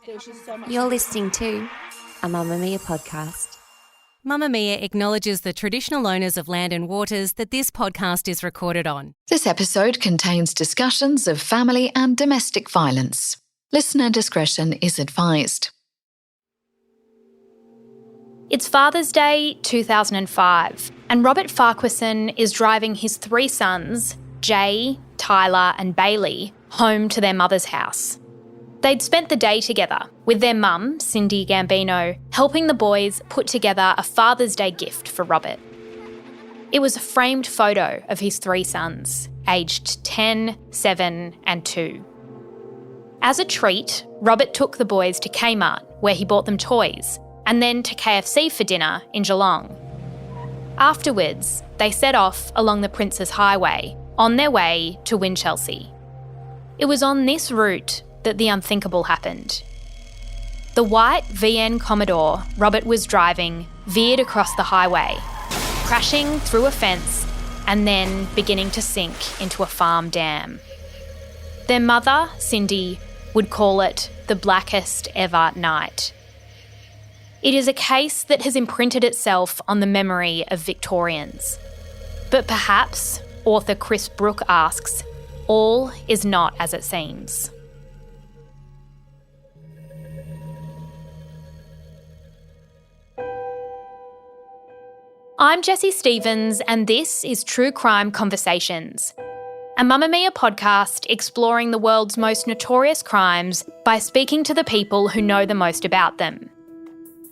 There's just so much. You're listening to a Mamma Mia podcast. Mamma Mia acknowledges the traditional owners of land and waters that this podcast is recorded on. This episode contains discussions of family and domestic violence. Listener discretion is advised. It's Father's Day 2005, and Robert Farquharson is driving his three sons, Jay, Tyler and Bayley, home to their mother's house. They'd spent the day together, with their mum, Cindy Gambino, helping the boys put together a Father's Day gift for Robert. It was a framed photo of his three sons, aged 10, 7 and 2. As a treat, Robert took the boys to Kmart, where he bought them toys, and then to KFC for dinner in Geelong. Afterwards, they set off along the Princes Highway, on their way to Winchelsea. It was on this route that the unthinkable happened. The white VN Commodore Robert was driving veered across the highway, crashing through a fence and then beginning to sink into a farm dam. Their mother, Cindy, would call it the blackest ever night. It is a case that has imprinted itself on the memory of Victorians. But perhaps, author Chris Brook asks, all is not as it seems. I'm Jessie Stevens and this is True Crime Conversations, a Mamma Mia podcast exploring the world's most notorious crimes by speaking to the people who know the most about them.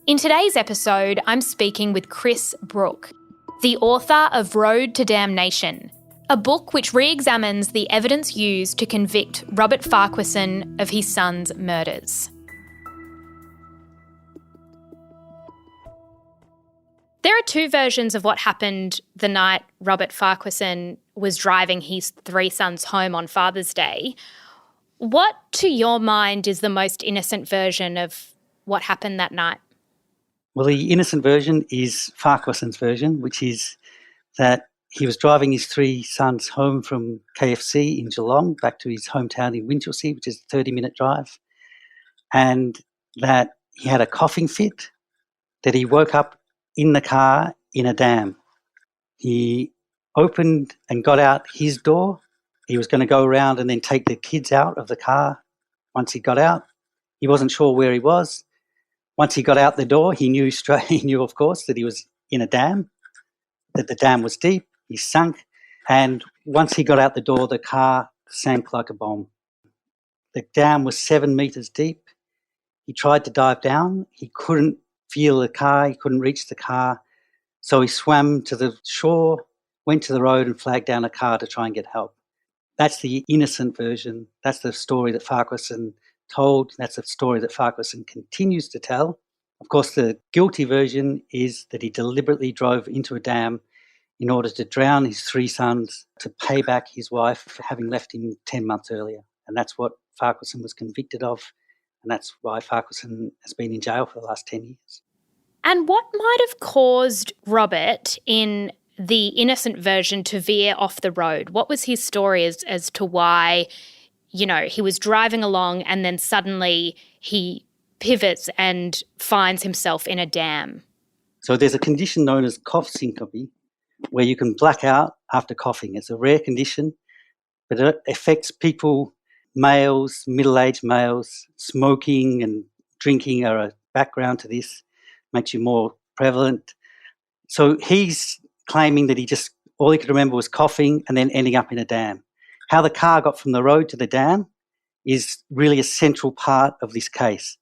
In today's episode, I'm speaking with Chris Brook, the author of Road to Damnation, a book which re-examines the evidence used to convict Robert Farquharson of his son's murders. There are two versions of what happened the night Robert Farquharson was driving his three sons home on Father's Day. What, to your mind, is the most innocent version of what happened that night? Well, the innocent version is Farquharson's version, which is that he was driving his three sons home from KFC in Geelong back to his hometown in Winchelsea, which is a 30-minute drive, and that he had a coughing fit, that he woke up in the car in a dam. He opened and got out his door. He was going to go around and then take the kids out of the car once he got out. He wasn't sure where he was. Once he got out the door, he knew, of course, that he was in a dam, that the dam was deep. He sunk. And once he got out the door, the car sank like a bomb. The dam was 7 metres deep. He tried to dive down. He couldn't feel the car. He couldn't reach the car. So he swam to the shore, went to the road and flagged down a car to try and get help. That's the innocent version. That's the story that Farquharson told. That's a story that Farquharson continues to tell. Of course, the guilty version is that he deliberately drove into a dam in order to drown his three sons to pay back his wife for having left him 10 months earlier. And that's what Farquharson was convicted of. And that's why Farquharson has been in jail for the last 10 years. And what might have caused Robert, in the innocent version, to veer off the road? What was his story as to why, he was driving along and then suddenly he pivots and finds himself in a dam? So there's a condition known as cough syncope where you can black out after coughing. It's a rare condition, but it affects people, males, middle-aged males. Smoking and drinking are a background to this, makes you more prevalent. So he's claiming that all he could remember was coughing and then ending up in a dam. How the car got from the road to the dam is really a central part of this case.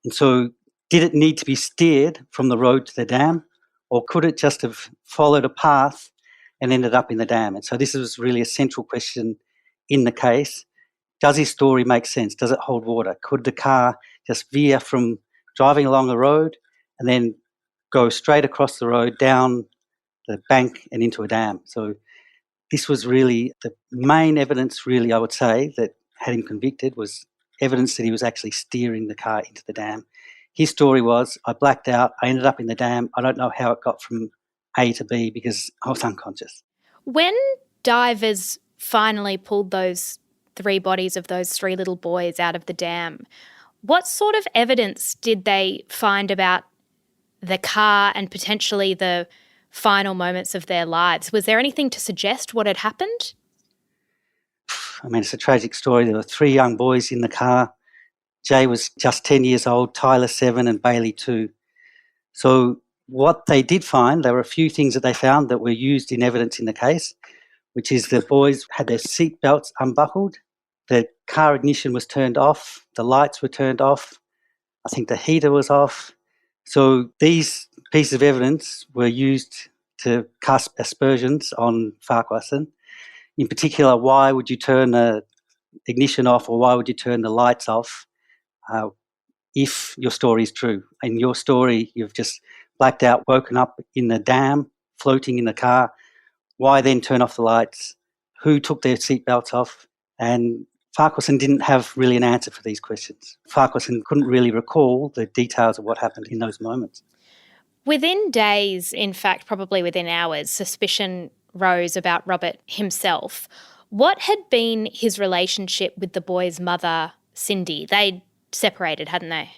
And so did it need to be steered from the road to the dam, or could it just have followed a path and ended up in the dam? And so this was really a central question in the case. Does his story make sense? Does it hold water? Could the car just veer from driving along the road and then go straight across the road, down the bank and into a dam? So this was really the main evidence, really, I would say, that had him convicted was evidence that he was actually steering the car into the dam. His story was, I blacked out, I ended up in the dam, I don't know how it got from A to B because I was unconscious. When divers finally pulled those three bodies of those three little boys out of the dam, What sort of evidence did they find about the car and potentially the final moments of their lives? Was there anything to suggest what had happened? I mean, it's a tragic story. There were 3 young boys in the car. Jay was just 10 years old, Tyler 7 and Bayley 2. So what they did find, there were a few things that they found that were used in evidence in the case, which is the boys had their seat belts unbuckled, the car ignition was turned off, the lights were turned off, I think the heater was off. So these pieces of evidence were used to cast aspersions on Farquharson. In particular, why would you turn the ignition off or why would you turn the lights off if your story is true? In your story, you've just blacked out, woken up in the dam, floating in the car. Why then turn off the lights? Who took their seatbelts off? And Farquharson didn't have really an answer for these questions. Farquharson couldn't really recall the details of what happened in those moments. Within days, in fact, probably within hours, suspicion rose about Robert himself. What had been his relationship with the boy's mother, Cindy? They'd separated, hadn't they?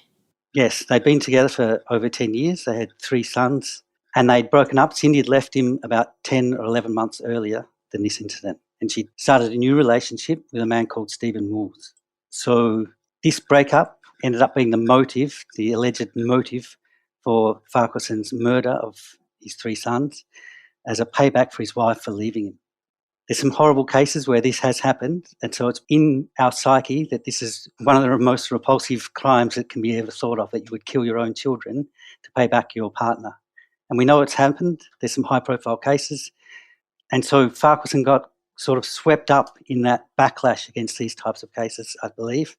Yes, they'd been together for over 10 years. They had 3 sons and they'd broken up. Cindy had left him about 10 or 11 months earlier than this incident. And she started a new relationship with a man called Stephen Moores. So this breakup ended up being the alleged motive for Farquharson's murder of his 3 sons as a payback for his wife for leaving him. There's some horrible cases where this has happened, and so it's in our psyche that this is one of the most repulsive crimes that can be ever thought of, that you would kill your own children to pay back your partner. And we know it's happened. There's some high-profile cases. And so Farquharson got sort of swept up in that backlash against these types of cases, I believe.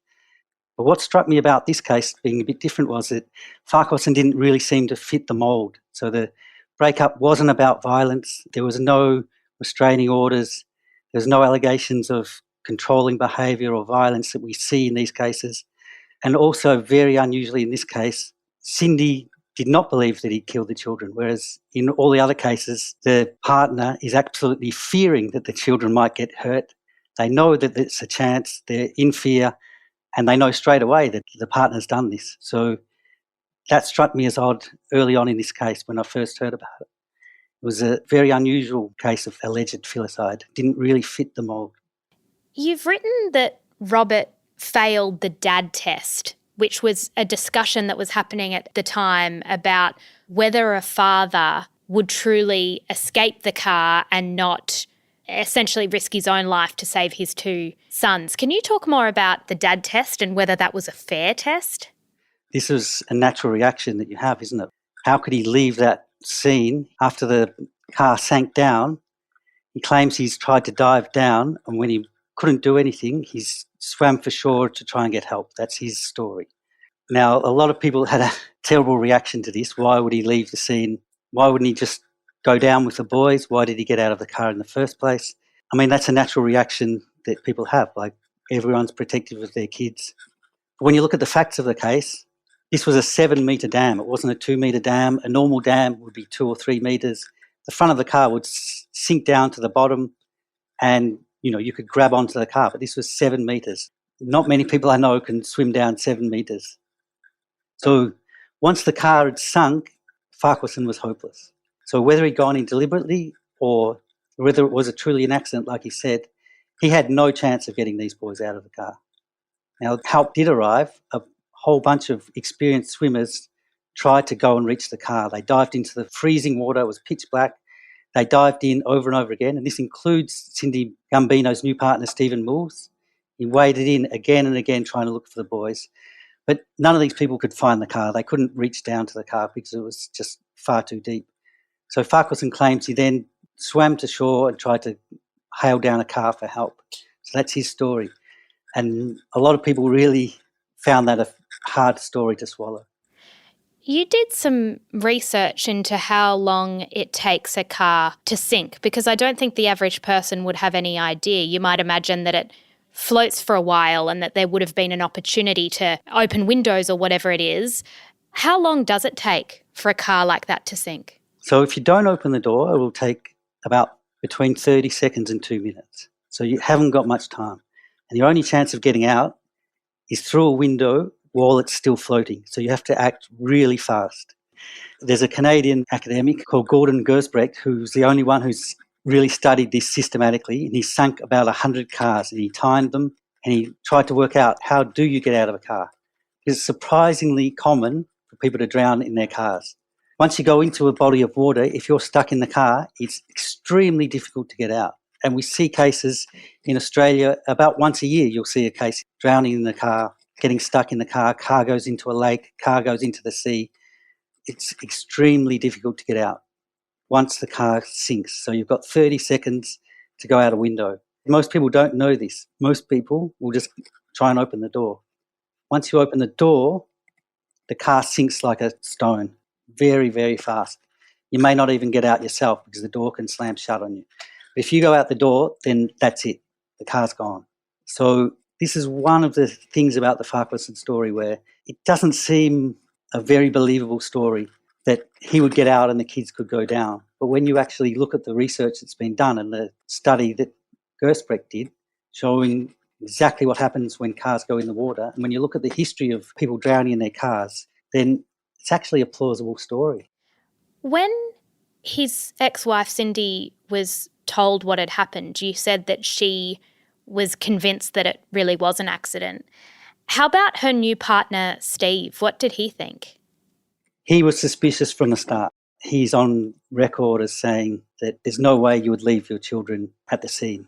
But what struck me about this case being a bit different was that Farquharson didn't really seem to fit the mould. So the breakup wasn't about violence. There was no restraining orders. There was no allegations of controlling behaviour or violence that we see in these cases. And also, very unusually in this case, Cindy did not believe that he killed the children, whereas in all the other cases, the partner is absolutely fearing that the children might get hurt. They know that it's a chance, they're in fear, and they know straight away that the partner's done this. So that struck me as odd early on in this case when I first heard about it. It was a very unusual case of alleged filicide. Didn't really fit the mould. You've written that Robert failed the dad test, which was a discussion that was happening at the time about whether a father would truly escape the car and not essentially risk his own life to save his 2 sons. Can you talk more about the dad test and whether that was a fair test? This is a natural reaction that you have, isn't it? How could he leave that scene after the car sank down? He claims he's tried to dive down, and when he couldn't do anything, he's swam for shore to try and get help. That's his story. Now, a lot of people had a terrible reaction to this. Why would he leave the scene? Why wouldn't he just go down with the boys? Why did he get out of the car in the first place? I mean, that's a natural reaction that people have. Like, everyone's protective of their kids. But when you look at the facts of the case, this was a 7-metre dam. It wasn't a 2-metre dam. A normal dam would be 2 or 3 metres. The front of the car would sink down to the bottom and, you could grab onto the car, but this was 7 metres. Not many people I know can swim down 7 metres. So once the car had sunk, Farquharson was hopeless. So whether he'd gone in deliberately or whether it was truly an accident, like he said, he had no chance of getting these boys out of the car. Now, help did arrive. A whole bunch of experienced swimmers tried to go and reach the car. They dived into the freezing water. It was pitch black. They dived in over and over again, and this includes Cindy Gambino's new partner, Stephen Moores. He waded in again and again trying to look for the boys. But none of these people could find the car. They couldn't reach down to the car because it was just far too deep. So Farquharson claims he then swam to shore and tried to hail down a car for help. So that's his story. And a lot of people really found that a hard story to swallow. You did some research into how long it takes a car to sink, because I don't think the average person would have any idea. You might imagine that it floats for a while and that there would have been an opportunity to open windows or whatever it is. How long does it take for a car like that to sink? So if you don't open the door, it will take about between 30 seconds and 2 minutes. So you haven't got much time. And your only chance of getting out is through a window while it's still floating. So you have to act really fast. There's a Canadian academic called Gordon Gersbrecht who's the only one who's really studied this systematically, and he sunk about 100 cars and he timed them and he tried to work out how do you get out of a car. It's surprisingly common for people to drown in their cars. Once you go into a body of water, if you're stuck in the car, it's extremely difficult to get out. And we see cases in Australia about once a year. You'll see a case drowning in the car, getting stuck in the car goes into a lake, car goes into the sea. It's extremely difficult to get out once the car sinks. So you've got 30 seconds to go out a window. Most people don't know this. Most people will just try and open the door. Once you open the door, the car sinks like a stone, very, very fast. You may not even get out yourself because the door can slam shut on you. But if you go out the door, then that's it. The car's gone. So this is one of the things about the Farquharson story where it doesn't seem a very believable story that he would get out and the kids could go down. But when you actually look at the research that's been done and the study that Gersbrecht did showing exactly what happens when cars go in the water, and when you look at the history of people drowning in their cars, then it's actually a plausible story. When his ex-wife Cindy was told what had happened, you said that she was convinced that it really was an accident. How about her new partner, Steve? What did he think? He was suspicious from the start. He's on record as saying that there's no way you would leave your children at the scene,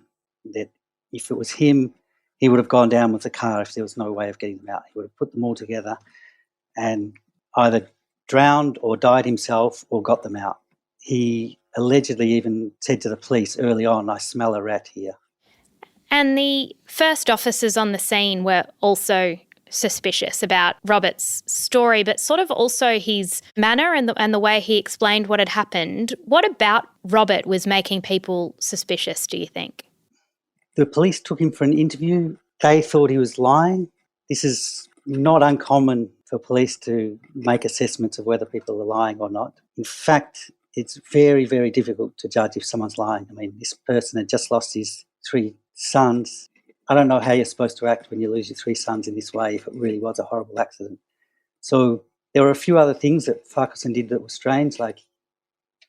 that if it was him, he would have gone down with the car if there was no way of getting them out. He would have put them all together and either drowned or died himself or got them out. He allegedly even said to the police early on, "I smell a rat here." And the first officers on the scene were also suspicious about Robert's story, but sort of also his manner and the way he explained what had happened. What about Robert was making people suspicious, do you think? The police took him for an interview. They thought he was lying. This is not uncommon for police to make assessments of whether people are lying or not. In fact, it's very, very difficult to judge if someone's lying. I mean, this person had just lost his 3 sons. I don't know how you're supposed to act when you lose your 3 sons in this way if it really was a horrible accident. So there were a few other things that Farquharson did that were strange, like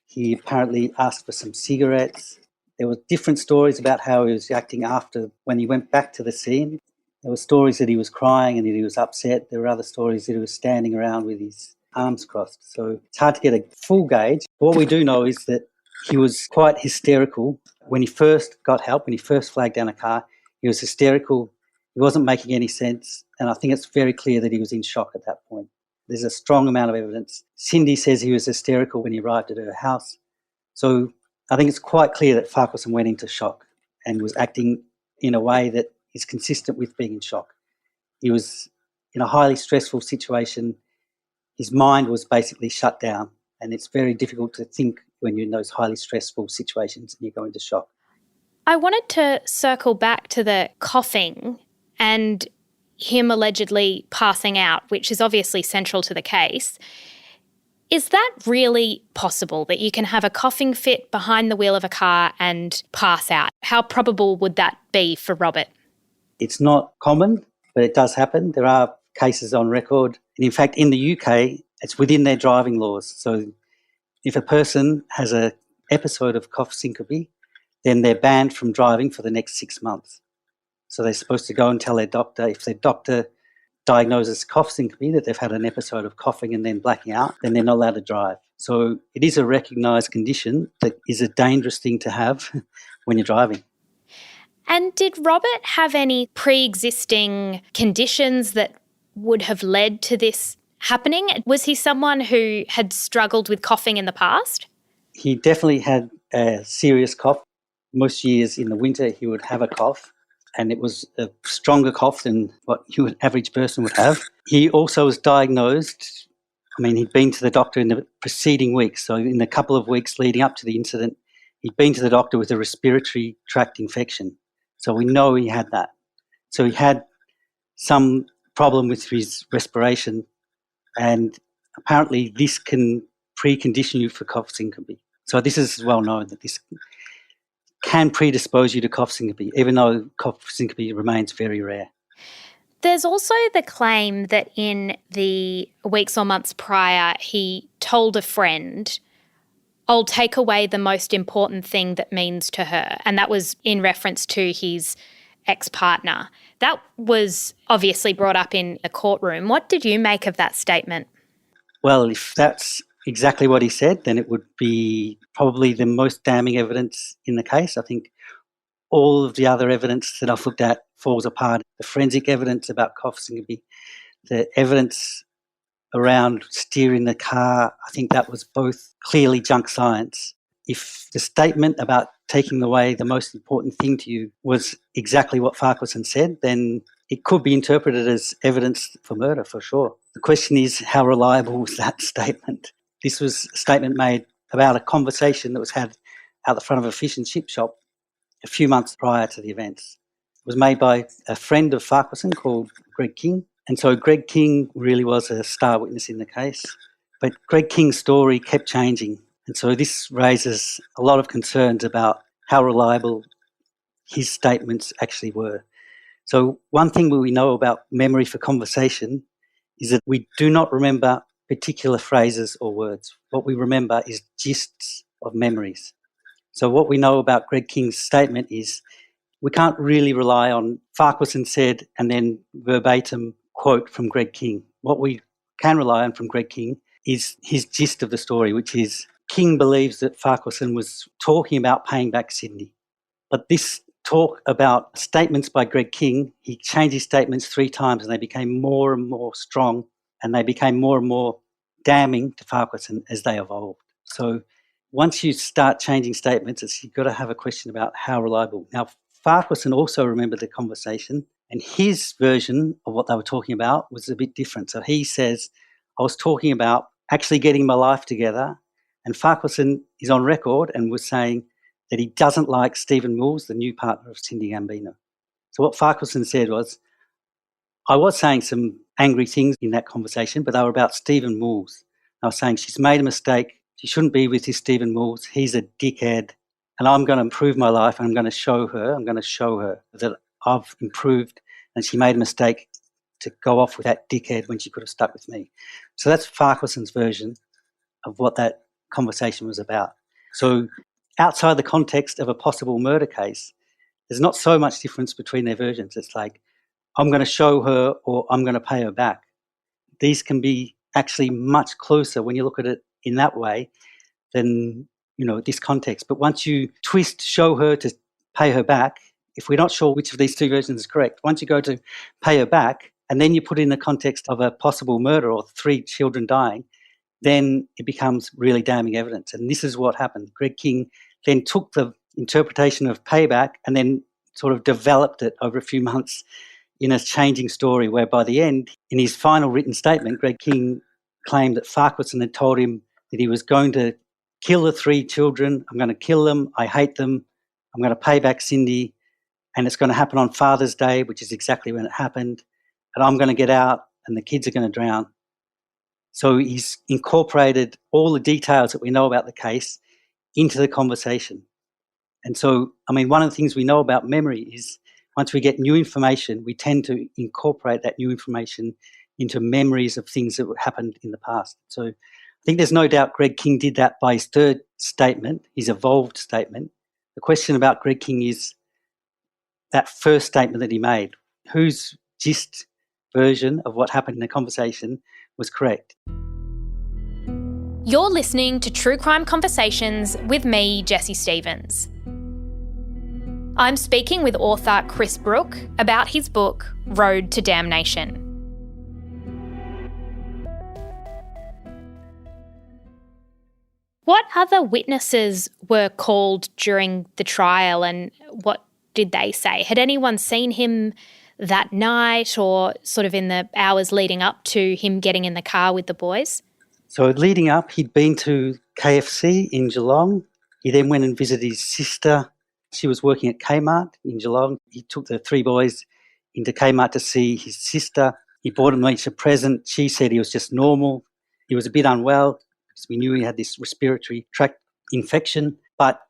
he apparently asked for some cigarettes. There were different stories about how he was acting after when he went back to the scene. There were stories that he was crying and that he was upset. There were other stories that he was standing around with his arms crossed. So it's hard to get a full gauge. What we do know is that he was quite hysterical. When he first got help, when he first flagged down a car, he was hysterical. He wasn't making any sense. And I think it's very clear that he was in shock at that point. There's a strong amount of evidence. Cindy says he was hysterical when he arrived at her house. So I think it's quite clear that Farquharson went into shock and was acting in a way that is consistent with being in shock. He was in a highly stressful situation. His mind was basically shut down, and it's very difficult to think when you're in those highly stressful situations and you go into shock. I wanted to circle back to the coughing and him allegedly passing out, which is obviously central to the case. Is that really possible, that you can have a coughing fit behind the wheel of a car and pass out? How probable would that be for Robert? It's not common, but it does happen. There are cases on record. And in fact, in the UK, it's within their driving laws. So if a person has an episode of cough syncope, then they're banned from driving for the next 6 months. So they're supposed to go and tell their doctor. If their doctor diagnoses cough syncope, that they've had an episode of coughing and then blacking out, then they're not allowed to drive. So it is a recognised condition that is a dangerous thing to have when you're driving. And did Robert have any pre-existing conditions that would have led to this happening? Was he someone who had struggled with coughing in the past? He definitely had a serious cough. Most years in the winter he would have a cough, and it was a stronger cough than what an average person would have. He also was diagnosed, he'd been to the doctor in the preceding weeks. So in the couple of weeks leading up to the incident, he'd been to the doctor with a respiratory tract infection. So we know he had that. So he had some problem with his respiration, and apparently this can precondition you for cough syncope. So this is well known that this can predispose you to cough syncope, even though cough syncope remains very rare. There's also the claim that in the weeks or months prior, he told a friend, I'll take away the most important thing that means to her. And that was in reference to his ex-partner. That was obviously brought up in a courtroom. What did you make of that statement? Well, if that's exactly what he said, then it would be probably the most damning evidence in the case. I think all of the other evidence that I've looked at falls apart. The forensic evidence about Coffs-Ingeby, the evidence around steering the car, I think that was both clearly junk science. If the statement about taking away the most important thing to you was exactly what Farquharson said, then it could be interpreted as evidence for murder for sure. The question is, how reliable was that statement? This was a statement made about a conversation that was had out the front of a fish and chip shop a few months prior to the events. It was made by a friend of Farquharson called Greg King. And so Greg King really was a star witness in the case. But Greg King's story kept changing. And so this raises a lot of concerns about how reliable his statements actually were. So one thing we know about memory for conversation is that we do not remember particular phrases or words. What we remember is gists of memories. So what we know about Greg King's statement is we can't really rely on Farquharson said and then verbatim quote from Greg King. What we can rely on from Greg King is his gist of the story, which is King believes that Farquharson was talking about paying back Sydney. But this talk about statements by Greg King, he changed his statements 3 times and they became more and more strong and they became more and more damning to Farquharson as they evolved. So once you start changing statements, you've got to have a question about how reliable. Now, Farquharson also remembered the conversation and his version of what they were talking about was a bit different. So he says, I was talking about actually getting my life together, and Farquharson is on record and was saying that he doesn't like Stephen Mills, the new partner of Cindy Gambino. So what Farquharson said was, I was saying some angry things in that conversation, but they were about Stephen Mills. I was saying she's made a mistake. She shouldn't be with this Stephen Mills. He's a dickhead. And I'm going to improve my life and I'm going to show her that I've improved and she made a mistake to go off with that dickhead when she could have stuck with me. So that's Farquharson's version of what that conversation was about. So outside the context of a possible murder case, there's not so much difference between their versions. It's like, I'm going to show her or I'm going to pay her back. These can be actually much closer when you look at it in that way than, this context. But once you twist show her to pay her back, if we're not sure which of these 2 versions is correct, once you go to pay her back and then you put in the context of a possible murder or 3 children dying, then it becomes really damning evidence. And this is what happened. Greg King then took the interpretation of payback and then sort of developed it over a few months in a changing story where by the end, in his final written statement, Greg King claimed that Farquharson had told him that he was going to kill the 3 children. I'm going to kill them. I hate them. I'm going to pay back Cindy. And it's going to happen on Father's Day, which is exactly when it happened. And I'm going to get out and the kids are going to drown. So he's incorporated all the details that we know about the case into the conversation. And so, one of the things we know about memory is once we get new information, we tend to incorporate that new information into memories of things that happened in the past. So I think there's no doubt Greg King did that by his 3rd statement, his evolved statement. The question about Greg King is that first statement that he made. Whose gist version of what happened in the conversation was correct? You're listening to True Crime Conversations with me, Jessie Stevens. I'm speaking with author Chris Brook about his book, Road to Damnation. What other witnesses were called during the trial and what did they say? Had anyone seen him that night or sort of in the hours leading up to him getting in the car with the boys? So leading up, he'd been to KFC in Geelong. He then went and visited his sister. She was working at Kmart in Geelong. He took the 3 boys into Kmart to see his sister. He bought them each a present. She said he was just normal. He was a bit unwell because we knew he had this respiratory tract infection, but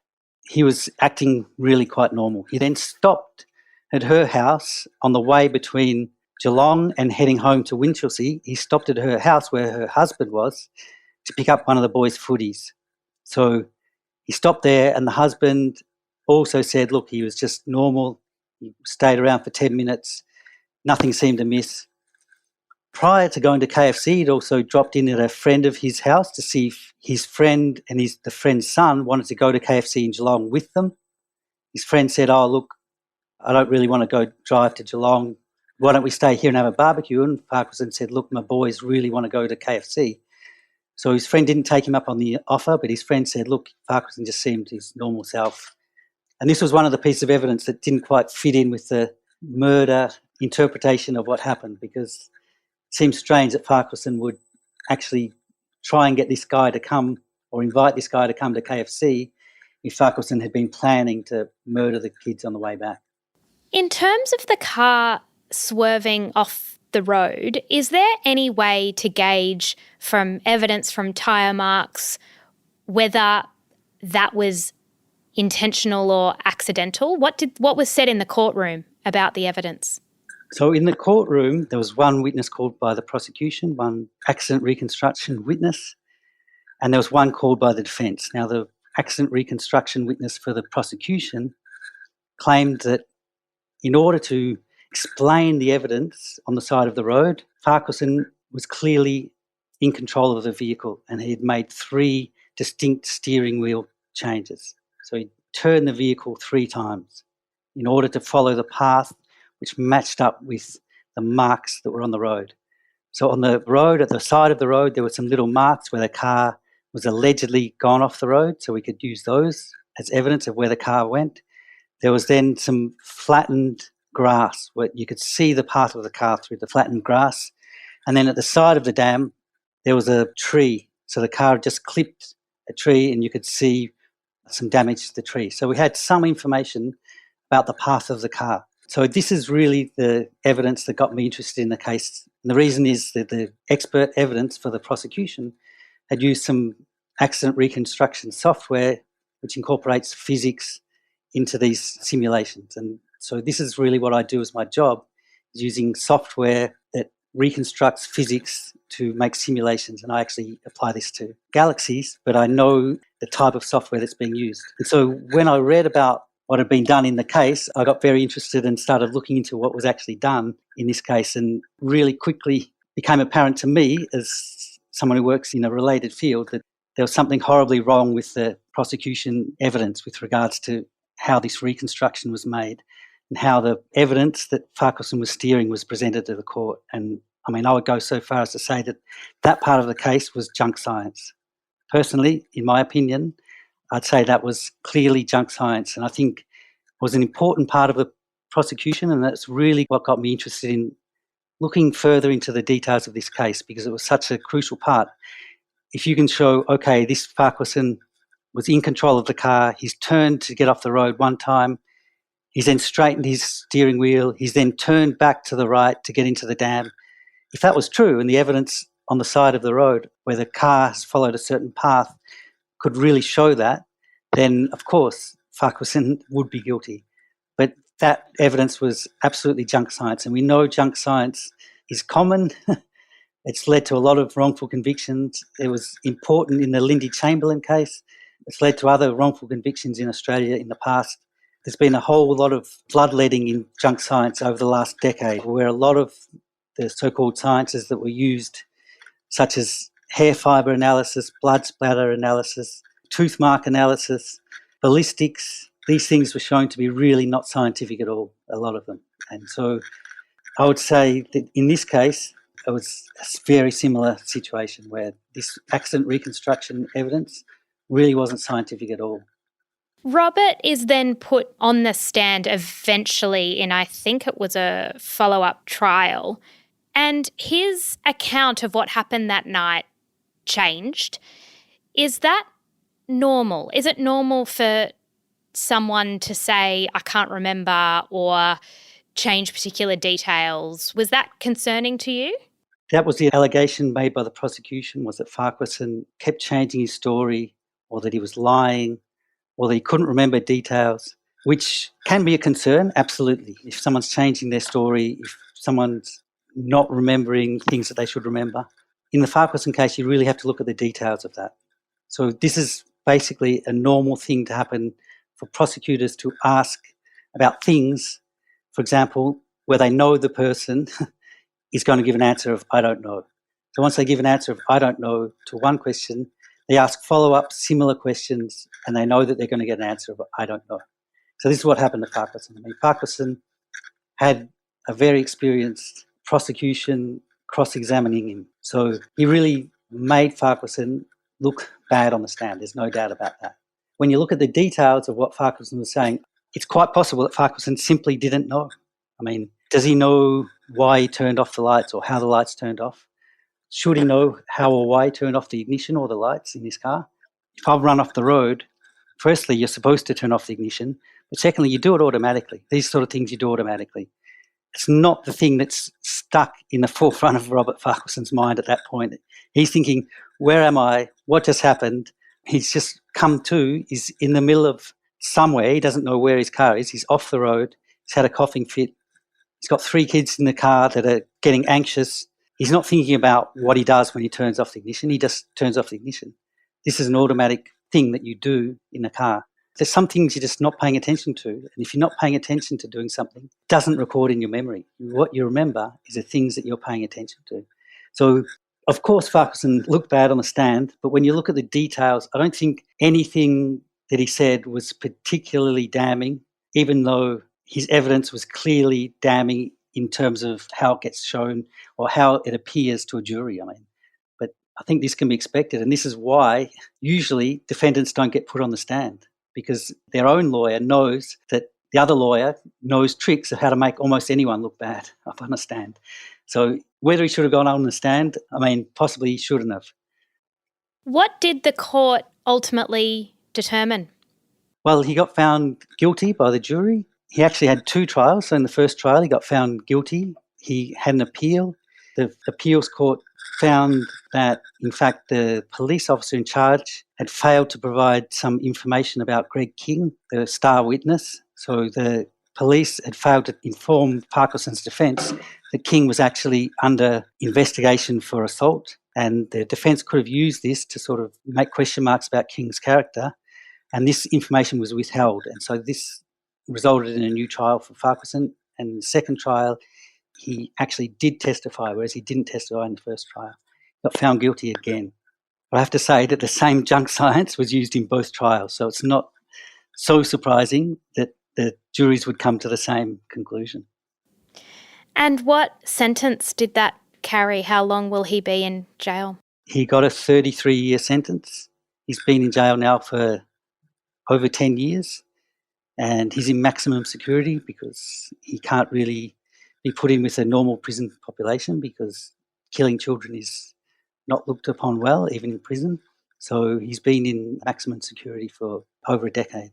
he was acting really quite normal. He then stopped at her house on the way between Geelong and heading home to Winchelsea, he stopped at her house where her husband was to pick up one of the boys' footies. So he stopped there, and the husband also said, look, he was just normal. He stayed around for 10 minutes. Nothing seemed amiss. Prior to going to KFC, he'd also dropped in at a friend of his house to see if his friend and the friend's son wanted to go to KFC in Geelong with them. His friend said, oh, look, I don't really want to go drive to Geelong. Why don't we stay here and have a barbecue? And Farquharson said, look, my boys really want to go to KFC. So his friend didn't take him up on the offer, but his friend said, look, Farquharson just seemed his normal self. And this was one of the pieces of evidence that didn't quite fit in with the murder interpretation of what happened, because it seems strange that Farquharson would actually try and get this guy to come, or invite this guy to come to KFC, if Farquharson had been planning to murder the kids on the way back. In terms of the car swerving off the road, is there any way to gauge from evidence from tyre marks whether that was intentional or accidental? What was said in the courtroom about the evidence? So in the courtroom, there was one witness called by the prosecution, one accident reconstruction witness, and there was one called by the defence. Now, the accident reconstruction witness for the prosecution claimed that in order to explain the evidence on the side of the road, Farquharson was clearly in control of the vehicle, and he had made 3 distinct steering wheel changes. So he turned the vehicle 3 times in order to follow the path which matched up with the marks that were on the road. So on the road, at the side of the road, there were some little marks where the car was allegedly gone off the road, so we could use those as evidence of where the car went. There was then some flattened grass where you could see the path of the car through the flattened grass. And then at the side of the dam, there was a tree. So the car had just clipped a tree and you could see some damage to the tree. So we had some information about the path of the car. So this is really the evidence that got me interested in the case. And the reason is that the expert evidence for the prosecution had used some accident reconstruction software which incorporates physics into these simulations. And so this is really what I do as my job, is using software that reconstructs physics to make simulations. And I actually apply this to galaxies, but I know the type of software that's being used. And so when I read about what had been done in the case, I got very interested and started looking into what was actually done in this case, and really quickly became apparent to me, as someone who works in a related field, that there was something horribly wrong with the prosecution evidence with regards to how this reconstruction was made and how the evidence that Farquharson was steering was presented to the court. And I mean, I would go so far as to say that that part of the case was junk science. Personally, in my opinion, I'd say that was clearly junk science, and I think it was an important part of the prosecution, and that's really what got me interested in looking further into the details of this case, because it was such a crucial part. If you can show, okay, this Farquharson was in control of the car, he's turned to get off the road one time, he's then straightened his steering wheel, he's then turned back to the right to get into the dam. If that was true, and the evidence on the side of the road where the car has followed a certain path could really show that, then of course Farquharson would be guilty. But that evidence was absolutely junk science, and we know junk science is common. It's led to a lot of wrongful convictions. It was important in the Lindy Chamberlain case. It's led to other wrongful convictions in Australia in the past. There's been a whole lot of bloodletting in junk science over the last decade, where a lot of the so-called sciences that were used, such as hair fibre analysis, blood splatter analysis, tooth mark analysis, ballistics, these things were shown to be really not scientific at all, a lot of them. And so I would say that in this case, it was a very similar situation where this accident reconstruction evidence really wasn't scientific at all. Robert is then put on the stand eventually in, I think it was a follow-up trial, and his account of what happened that night changed. Is that normal? Is it normal for someone to say, I can't remember, or change particular details? Was that concerning to you? That was the allegation made by the prosecution, was that Farquharson kept changing his story, or that he was lying, or that he couldn't remember details, which can be a concern, absolutely. If someone's changing their story, if someone's not remembering things that they should remember. In the Farquharson case, you really have to look at the details of that. So this is basically a normal thing to happen for prosecutors to ask about things, for example, where they know the person is going to give an answer of, I don't know. So once they give an answer of, I don't know, to one question, they ask follow-up similar questions and they know that they're going to get an answer of, I don't know. So this is what happened to Farquharson. I mean, Farquharson had a very experienced prosecution cross-examining him. So he really made Farquharson look bad on the stand. There's no doubt about that. When you look at the details of what Farquharson was saying, it's quite possible that Farquharson simply didn't know. I mean, does he know why he turned off the lights or how the lights turned off? Should he know how or why he turned off the ignition or the lights in his car? If I've run off the road, firstly, you're supposed to turn off the ignition, but secondly, you do it automatically. These sort of things you do automatically. It's not the thing that's stuck in the forefront of Robert Farquharson's mind at that point. He's thinking, where am I? What just happened? He's just come to, he's in the middle of somewhere. He doesn't know where his car is. He's off the road. He's had a coughing fit. He's got 3 kids in the car that are getting anxious. He's not thinking about what he does when he turns off the ignition. He just turns off the ignition. This is an automatic thing that you do in a car. There's some things you're just not paying attention to. And if you're not paying attention to doing something, it doesn't record in your memory. What you remember is the things that you're paying attention to. So, of course, Farquharson looked bad on the stand, but when you look at the details, I don't think anything that he said was particularly damning, even though his evidence was clearly damning in terms of how it gets shown or how it appears to a jury. I mean, but I think this can be expected, and this is why usually defendants don't get put on the stand, because their own lawyer knows that the other lawyer knows tricks of how to make almost anyone look bad up on a stand. So whether he should have gone on the stand, I mean, possibly he shouldn't have. What did the court ultimately determine? Well, he got found guilty by the jury. He actually had 2 trials. So in the first trial, he got found guilty. He had an appeal. The appeals court found that, in fact, the police officer in charge had failed to provide some information about Greg King, the star witness. So the police had failed to inform Farquharson's defence that King was actually under investigation for assault, and the defence could have used this to sort of make question marks about King's character, and this information was withheld. And so this resulted in a new trial for Farquharson, and in the second trial, he actually did testify, whereas he didn't testify in the first trial. He got found guilty again. But I have to say that the same junk science was used in both trials, so it's not so surprising that the juries would come to the same conclusion. And what sentence did that carry? How long will he be in jail? He got a 33-year sentence. He's been in jail now for over 10 years, and he's in maximum security because he can't really be put in with a normal prison population because killing children is not looked upon well, even in prison. So he's been in maximum security for over a decade.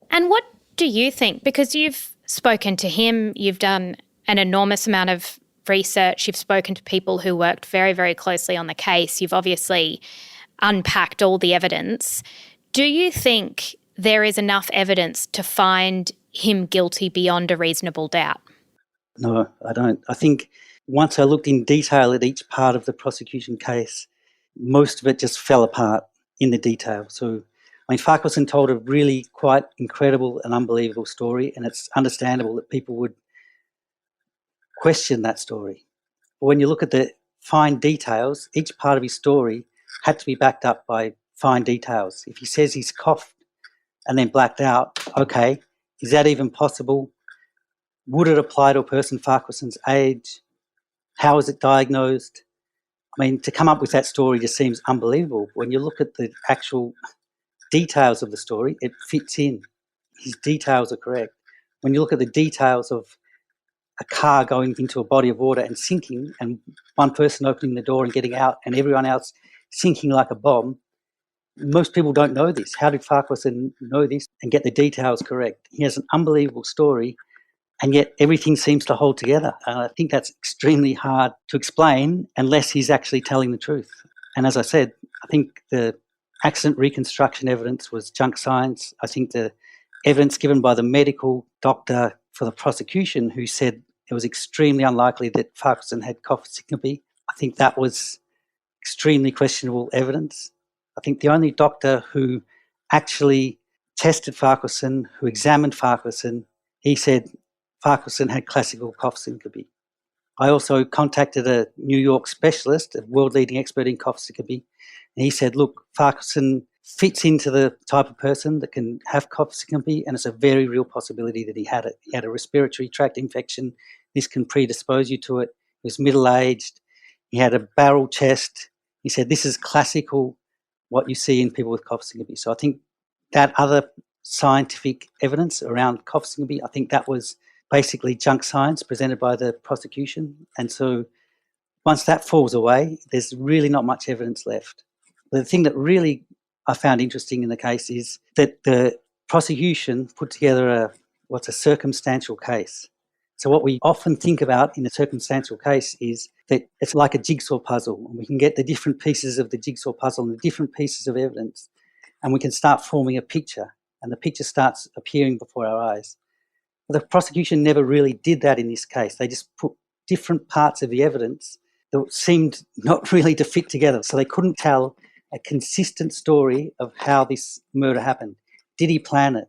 And what do you think? Because you've spoken to him, you've done an enormous amount of research, you've spoken to people who worked very, very closely on the case, you've obviously unpacked all the evidence. Do you think there is enough evidence to find him guilty beyond a reasonable doubt? No, I don't. I think once I looked in detail at each part of the prosecution case, most of it just fell apart in the detail. So, I mean, Farquharson told a really quite incredible and unbelievable story, and it's understandable that people would question that story. But when you look at the fine details, each part of his story had to be backed up by fine details. If he says he's coughed and then blacked out, okay, is that even possible? Would it apply to a person Farquharson's age? How is it diagnosed? I mean, to come up with that story just seems unbelievable. When you look at the actual details of the story, it fits in. His details are correct. When you look at the details of a car going into a body of water and sinking, and one person opening the door and getting out and everyone else sinking like a bomb, most people don't know this. How did Farquharson know this and get the details correct? He has an unbelievable story, and yet everything seems to hold together. And I think that's extremely hard to explain unless he's actually telling the truth. And as I said, I think the accident reconstruction evidence was junk science. I think the evidence given by the medical doctor for the prosecution, who said it was extremely unlikely that Farquharson had cough syncope. I think that was extremely questionable evidence. I think the only doctor who actually tested Farquharson, who examined Farquharson, he said Farquharson had classical cough syncope. I also contacted a New York specialist, a world-leading expert in cough syncope, and he said, look, Farquharson fits into the type of person that can have cough syncope, and it's a very real possibility that he had it. He had a respiratory tract infection. This can predispose you to it. He was middle-aged. He had a barrel chest. He said, this is classical, what you see in people with cough syncope. So I think that other scientific evidence around cough syncope, I think that was basically junk science presented by the prosecution. And so once that falls away, there's really not much evidence left. The thing that really I found interesting in the case is that the prosecution put together what's a circumstantial case. So what we often think about in a circumstantial case is that it's like a jigsaw puzzle, and we can get the different pieces of the jigsaw puzzle and the different pieces of evidence, and we can start forming a picture, and the picture starts appearing before our eyes. But the prosecution never really did that in this case. They just put different parts of the evidence that seemed not really to fit together, so they couldn't tell a consistent story of how this murder happened. Did he plan it?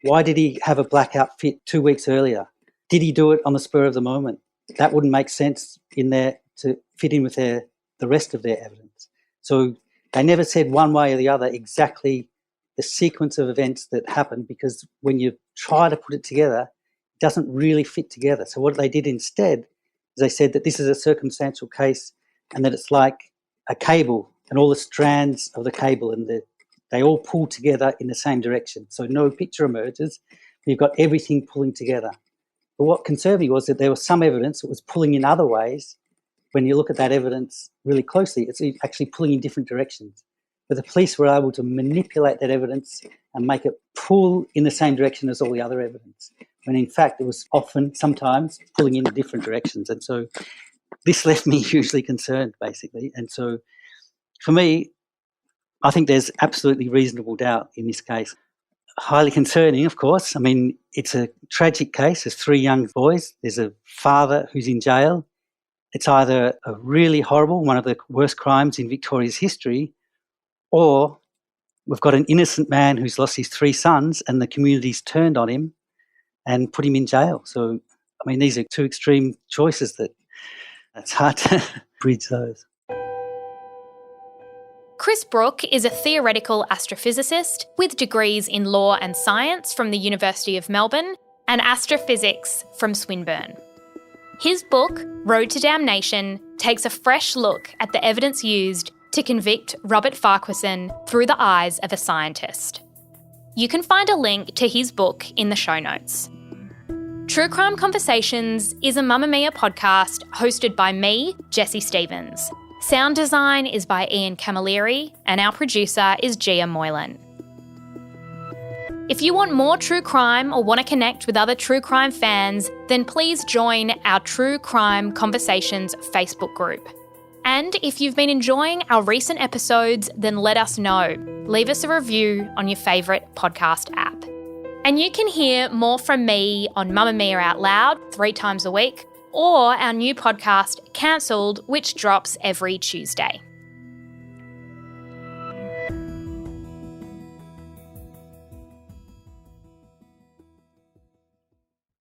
Why did he have a black outfit 2 weeks earlier? Did he do it on the spur of the moment? That wouldn't make sense in there to fit in with the rest of their evidence. So they never said one way or the other exactly the sequence of events that happened, because when you try to put it together, it doesn't really fit together. So what they did instead is they said that this is a circumstantial case and that it's like a cable, and all the strands of the cable and they all pull together in the same direction. So no picture emerges. You've got everything pulling together. But what concerned me was that there was some evidence that was pulling in other ways. When you look at that evidence really closely, it's actually pulling in different directions. But the police were able to manipulate that evidence and make it pull in the same direction as all the other evidence, when in fact it was often, sometimes, pulling in different directions. And so this left me hugely concerned, basically. And so for me, I think there's absolutely reasonable doubt in this case. Highly concerning, of course. I mean, it's a tragic case. There's 3 young boys. There's a father who's in jail. It's either a really horrible, one of the worst crimes in Victoria's history, or we've got an innocent man who's lost his 3 sons and the community's turned on him and put him in jail. So, I mean, these are 2 extreme choices that it's hard to bridge those. Chris Brook is a theoretical astrophysicist with degrees in law and science from the University of Melbourne and astrophysics from Swinburne. His book, Road to Damnation, takes a fresh look at the evidence used to convict Robert Farquharson through the eyes of a scientist. You can find a link to his book in the show notes. True Crime Conversations is a Mamamia podcast hosted by me, Jessie Stevens. Sound design is by Ian Camilleri, and our producer is Gia Moylan. If you want more true crime or want to connect with other true crime fans, then please join our True Crime Conversations Facebook group. And if you've been enjoying our recent episodes, then let us know. Leave us a review on your favourite podcast app. And you can hear more from me on Mamamia Out Loud 3 times a week, or our new podcast, Cancelled, which drops every Tuesday.